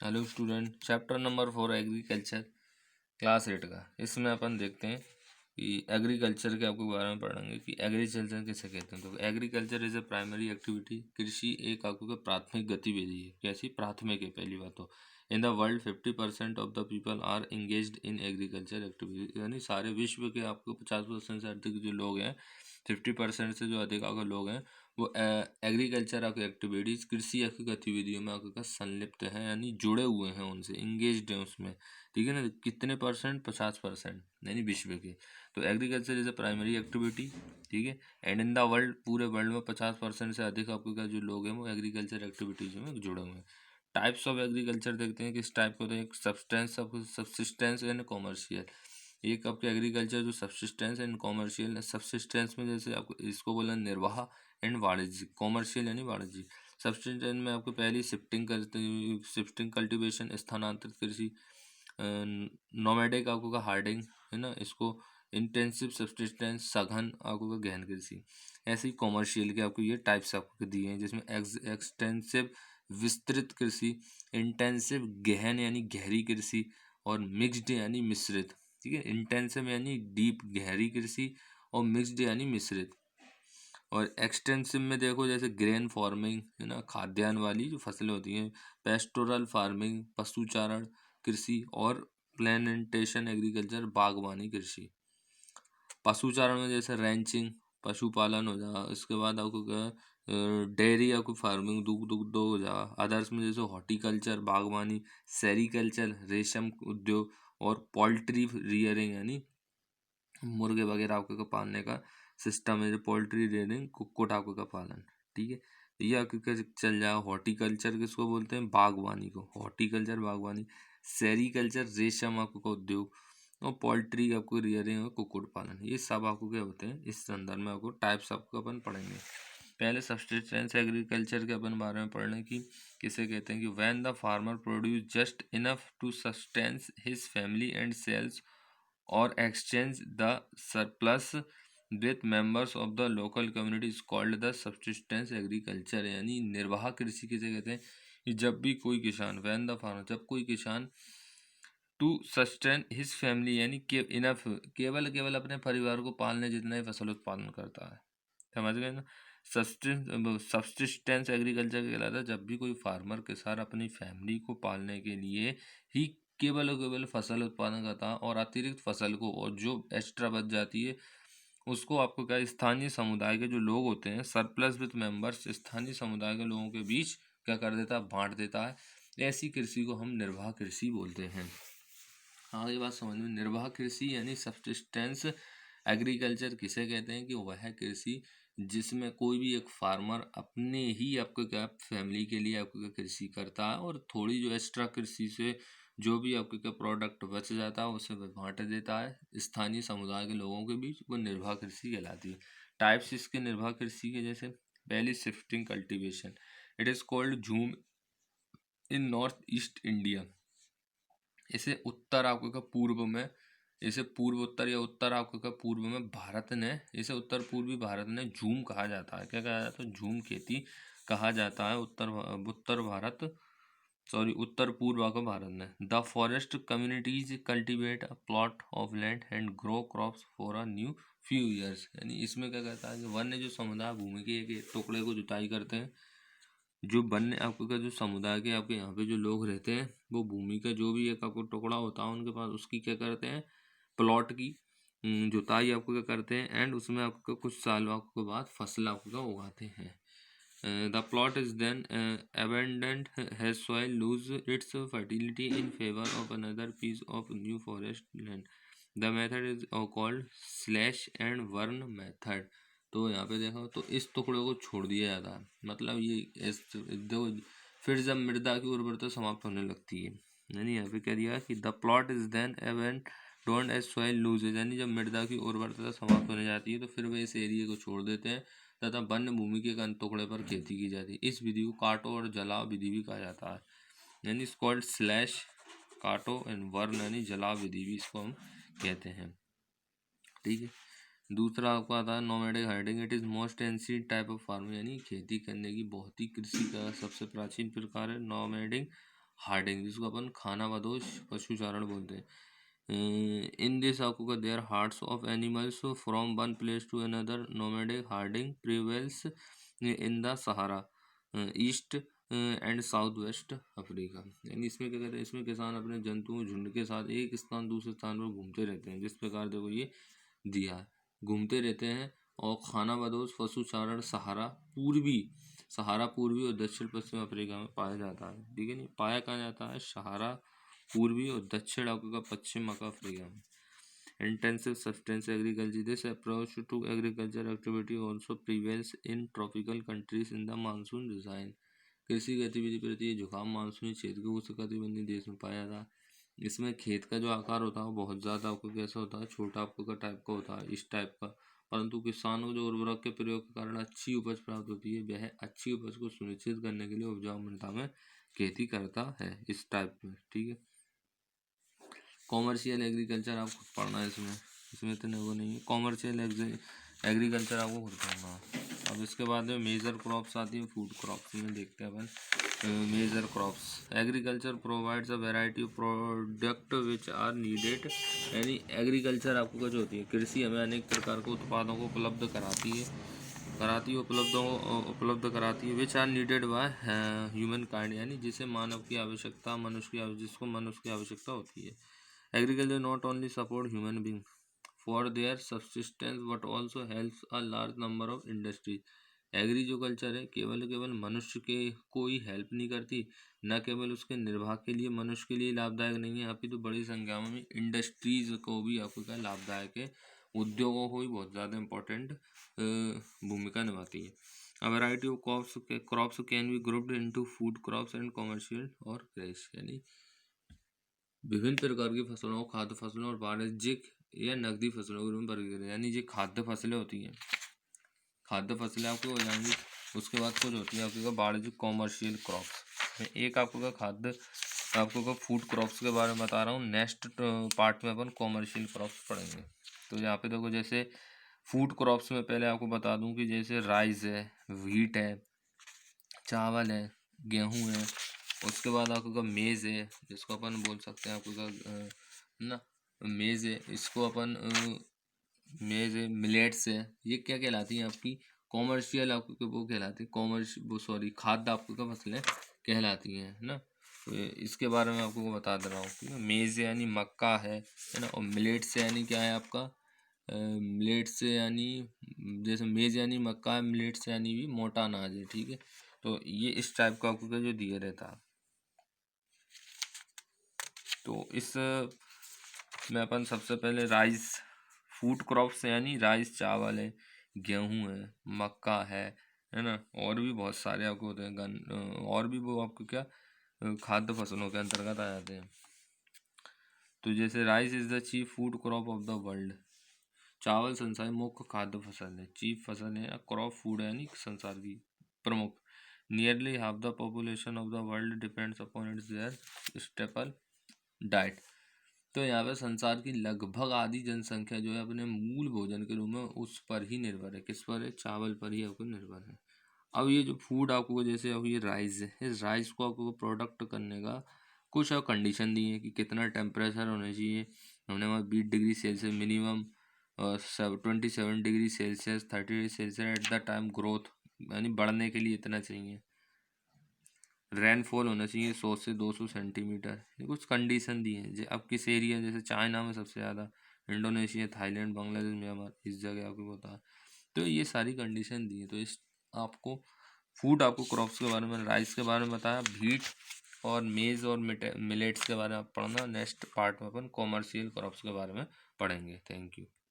Hello student, chapter number 4 agriculture class 8 का। इसमें अपन देखते हैं कि एग्रीकल्चर के आपको बारे में पढ़ेंगे कि एग्रीकल्चर किसे कहते हैं। तो agriculture is a primary activity. कृषि एक आपको का प्राथमिक गतिविधि है। कैसी प्राथमिक है? पहली बात तो in the world 50% of the people are engaged in agriculture activity, यानी सारे विश्व के आपको 50% से अधिक जो लोग हैं, 50% से जो अधिक आपके लोग हैं वो एग्रीकल्चर आपकी एक्टिविटीज़, कृषि की गतिविधियों में आपका संलिप्त है, यानी जुड़े हुए हैं उनसे, इंगेज्ड हैं उसमें। ठीक है ना? कितने परसेंट? 50%, यानी विश्व के। तो agriculture is a primary activity. ठीक है। एंड इन द वर्ल्ड, पूरे वर्ल्ड में 50% से अधिक आपके जो लोग हैं वो एग्रीकल्चर एक्टिविटीज में जुड़े हुए हैं। टाइप्स ऑफ एग्रीकल्चर देखते हैं, किस टाइप के होते हैं। एक सब्सिस्टेंस एंड कॉमर्शियल। एक आपके एग्रीकल्चर जो सब्सिस्टेंस एंड कॉमर्शियल है। सब्सिस्टेंस में जैसे आपको इसको बोला निर्वाह एंड वाणिज्य। कॉमर्शियल यानी वाणिज्य। सब्सिस्टेंस में आपको पहली शिफ्टिंग करते, शिफ्टिंग कल्टीवेशन, स्थानांतरित कृषि। नोमैडिक आपको का हार्डिंग है ना, इसको इंटेंसिव सब्सिस्टेंस, सघन आपको का गहन कृषि। ऐसे ही कॉमर्शियल के आपको ये टाइप्स आपको दिए हैं, जिसमें एक्सटेंसिव विस्तृत कृषि, इंटेंसिव गहन यानी गहरी कृषि, और मिक्स्ड यानी मिश्रित। ठीक है। इंटेंसिव यानी डीप गहरी कृषि, और मिक्स्ड यानी मिश्रित। और एक्सटेंसिव में देखो जैसे ग्रेन फार्मिंग है ना, खाद्यान्न वाली जो फसलें होती हैं। पेस्टोरल फार्मिंग, पशुचारण कृषि। और प्लांटेशन एग्रीकल्चर, बागवानी कृषि। पशुचारण में जैसे रैंचिंग, पशुपालन हो जा। इसके बाद आपको क्या, डेयरी आपको फार्मिंग, दुग्ध हो जा। अदर्स में जैसे हॉर्टिकल्चर, बागवानी। सेरीकल्चर, रेशम उद्योग। और पोल्ट्री रियरिंग यानी मुर्गे वगैरह आपको का पालने का सिस्टम है, जो पोल्ट्री रेयरिंग, कुक्कुट आपको का पालन। ठीक है। ये आपको क्या चल जाएगा। हॉर्टिकल्चर किसको बोलते हैं? बागवानी को। हॉर्टिकल्चर बागवानी। सेरीकल्चर रेशम आपको का उद्योग। और पोल्ट्री आपको रियरिंग और कुक्कुट पालन। ये सब आपको क्या होते हैं, इस संदर्भ में आपको टाइप्स आपको अपन पढ़ेंगे। पहले सब्सिस्टेंस एग्रीकल्चर के अपन बारे में पढ़ने की किसे कहते हैं कि when the farmer produce just enough to sustains his family and sells और exchange the surplus with members of the local community is called the subsistence agriculture, यानी निर्वाह कृषि किसे कहते हैं कि जब भी कोई किसान, व्हेन द फार्मर, जब कोई किसान टू सस्टेन हिज फैमिली यानी के इनफ, केवल केवल अपने परिवार को पालने जितना ही फसल उत्पादन करता है। समझ गए ना? सब्सिस्टेंस एग्रीकल्चर कहलाता है जब भी कोई फार्मर किसान अपनी फैमिली को पालने के लिए ही केवल और केवल फसल उत्पादन करता है, और अतिरिक्त फसल को, और जो एक्स्ट्रा बच जाती है उसको आपको क्या, स्थानीय समुदाय के जो लोग होते हैं, सरप्लस विथ मेंबर्स, स्थानीय समुदाय के लोगों के बीच क्या कर देता है, बांट देता है। ऐसी कृषि को हम निर्वाह कृषि बोलते हैं। हाँ, ये बात समझ में। निर्वाह कृषि यानी सब्सिस्टेंस एग्रीकल्चर किसे कहते हैं कि वह कृषि जिसमें कोई भी एक फार्मर अपने ही आपको क्या फैमिली के लिए आपको क्या कृषि करता है, और थोड़ी जो एक्स्ट्रा कृषि से जो भी आपके क्या प्रोडक्ट बच जाता है उसे वह बांट देता है स्थानीय समुदाय के लोगों के बीच, वो निर्वाह कृषि कहलाती है। टाइप्स इसके निर्वाह कृषि के जैसे, पहली shifting cultivation, it is called झूम इन नॉर्थ ईस्ट इंडिया। इसे उत्तर आपको का पूर्व में, इसे पूर्व उत्तर या उत्तर आपको का पूर्व में भारत ने, इसे उत्तर पूर्वी भारत ने झूम कहा जाता है। क्या कहा जाता है? झूम खेती कहा जाता है। उत्तर भारत, सॉरी, उत्तर पूर्व का भारत ने। The forest communities cultivate a plot of land and grow crops for a new few years, यानी इसमें क्या कहता है कि वन्य जो समुदाय भूमि के एक टुकड़े को जुताई करते हैं। जो वन्य आपको का जो समुदाय के आपके यहाँ पे जो लोग रहते हैं, वो भूमि का जो भी एक आपको टुकड़ा होता है उनके पास, उसकी क्या करते हैं, प्लॉट की जुताई आपको क्या करते हैं, एंड उसमें आपको कुछ साल आपको बाद फसल आपको का उगाते हैं। The plot is then abandoned, has soil lose its fertility in favor of another piece of new forest land. The method is called slash and burn method. तो यहाँ पे देखो तो इस टुकड़े को छोड़ दिया जाता है, मतलब ये देखो, फिर जब मृदा की उर्वरता समाप्त होने लगती है, यानी यहाँ पे क्या दिया कि the plot is then abandoned as soil loses, यानी जब मृदा की उर्वरता समाप्त होने जाती है तो फिर वे इस एरिया को छोड़ देते हैं तथा वन्य भूमि के एक अन्य टुकड़े पर खेती की जाती है। इस विधि को काटो और जलाओ विधि भी कहा जाता है, यानी इसको कॉल्ड स्लैश, काटो एंड बर्न यानी जलाओ विधि भी इसको हम कहते हैं। ठीक है। दूसरा आपको आता है nomadic herding, it is most ancient type of farming, यानी खेती करने की बहुत ही कृषि का सबसे प्राचीन प्रकार है नोमैडिक हार्डिंग, जिसको अपन खाना बदोश पशुचारण बोलते हैं। इन दिस आपको their herds of animals from one place to another nomadic herding prevails in the Sahara East and South West Africa. यानी इसमें क्या कहते हैं, इसमें किसान अपने जंतुओं झुंड के साथ एक स्थान दूसरे स्थान पर घूमते रहते हैं, जिस प्रकार देखो ये दिया है, घूमते रहते हैं। और खाना बदोश पशुचारण सहारा पूर्वी और दक्षिण पश्चिम अफ्रीका में पाया जाता है। ठीक है, नहीं पाया कहाँ जाता है, सहारा पूर्वी और दक्षिण अफ्रीका पश्चिम अफ्रीका में। Intensive subsistence agriculture. This approach to agriculture activity also prevails in tropical countries in the monsoon design. कृषि गतिविधि प्रति ये झुकाव मानसूनी क्षेत्र के उष्णकटिबंधीय देश में पाया जाता है। इसमें खेत का जो आकार होता है वो बहुत ज़्यादा आपको कैसा होता है, छोटा आपको का टाइप का होता है, इस टाइप का। परंतु किसानों को जो उर्वरक के प्रयोग के कारण अच्छी उपज प्राप्त होती है, वह अच्छी उपज को सुनिश्चित करने के लिए उपजाऊ मृदा में खेती करता है, इस टाइप में। ठीक है, कॉमर्शियल एग्रीकल्चर आपको पढ़ना है इसमें इतने वो नहीं है। कॉमर्शियल एग्रीकल्चर आपको खुद पढ़ना है। अब इसके बाद में मेजर क्रॉप्स आती है, फूड क्रॉप्स में देखते हैं अपन। Major crops, agriculture provides a variety of product which are needed. यानी एग्रीकल्चर आपको कुछ होती है, कृषि हमें अनेक प्रकार के उत्पादों को उपलब्ध उपलब्ध कराती है which are needed by humankind, यानी जिसे मानव की आवश्यकता जिसको मनुष्य की आवश्यकता होती है। Agriculture not only support human being for their subsistence but also helps a large number of industries. Agri जो कल्चर है केवल मनुष्य के को ही हेल्प नहीं करती, न केवल उसके निर्वाह के लिए मनुष्य के लिए लाभदायक नहीं है, अपितु तो बड़ी संख्या में इंडस्ट्रीज को भी आपको क्या लाभदायक है, उद्योगों को भी बहुत ज़्यादा इम्पोर्टेंट भूमिका निभाती है। A variety of crops can be grouped into food crops and commercial और क्रैश, यानी विभिन्न प्रकार की फसलों, खाद्य फसलों और वाणिज्यिक या नकदी फसलों के रूप में वर्गीकृत। यानी ये खाद्य फसलें होती हैं, खाद्य फसलें आपको हो जाएंगी। उसके बाद कुछ होती है आपके वाणिज्यिक कॉमर्शियल क्रॉप्स। एक आपको खाद्य आपको फूड क्रॉप्स के बारे में बता रहा हूँ। नेक्स्ट पार्ट में अपन कॉमर्शियल क्रॉप्स पढ़ेंगे। तो यहाँ पे देखो, जैसे फूड क्रॉप्स में पहले आपको बता दूं कि जैसे राइस है, व्हीट है, चावल है, गेहूं है। उसके बाद आपका मेज़ है, जिसको अपन बोल सकते हैं आपका ना मेज़ है, इसको अपन मेज़ है, मिलेट्स है। ये क्या कहलाती हैं आपकी कॉमर्शियल, आपको वो कहलाती है खाद्य आपको क्या फसलें कहलाती हैं ना। तो इसके बारे में आपको बता दे रहा हूँ। ठीक है, मेज़ यानी मक्का है ना, और मिलेट्स यानी क्या है आपका मिलेट्स यानी जैसे मेज़ यानी मक्का है, मिलेट्स यानी भी मोटा अनाज है। ठीक है, तो ये इस टाइप का आपको जो दिया रहता है। तो इस में अपन सबसे पहले राइस, फूड क्रॉप्स यानी राइस चावल है, गेहूं है, मक्का है ना, और भी बहुत सारे आपको होते हैं और भी वो आपको क्या खाद्य फसलों के अंतर्गत आ जाते हैं। तो जैसे rice is the chief food crop of the world. चावल संसार की मुख्य खाद्य फसल है, चीफ फसल है, क्रॉप फूड है यानी संसार की प्रमुख। Nearly half the population of the world depends upon its their staple diet. तो यहाँ पे संसार की लगभग आधी जनसंख्या जो है अपने मूल भोजन के रूप में उस पर ही निर्भर है। किस पर है, चावल पर ही आपको निर्भर है। अब ये जो फूड आपको जैसे अब ये राइस है, इस राइस को आपको प्रोडक्ट करने का कुछ कंडीशन दी है कि कितना टेम्परेचर होना चाहिए। हमने वहाँ 20 degree Celsius minimum, 27 degree Celsius, 30 degree Celsius at the time growth, यानी बढ़ने के लिए इतना चाहिए। रेनफॉल होना चाहिए 100 से 200 सेंटीमीटर। ये कुछ कंडीशन दी है। अब किस एरिया, जैसे चाइना में सबसे ज़्यादा, इंडोनेशिया, थाईलैंड, बांग्लादेश, म्यांमार, इस जगह आपको होता है। तो ये सारी कंडीशन दी है। तो इस आपको फूड आपको क्रॉप्स के बारे में, राइस के बारे में बताया, व्हीट और मेज़ और मिलेट्स के बारे में पढ़ना। नेक्स्ट पार्ट में अपन कॉमर्शियल क्रॉप्स के बारे में पढ़ेंगे। Thank you.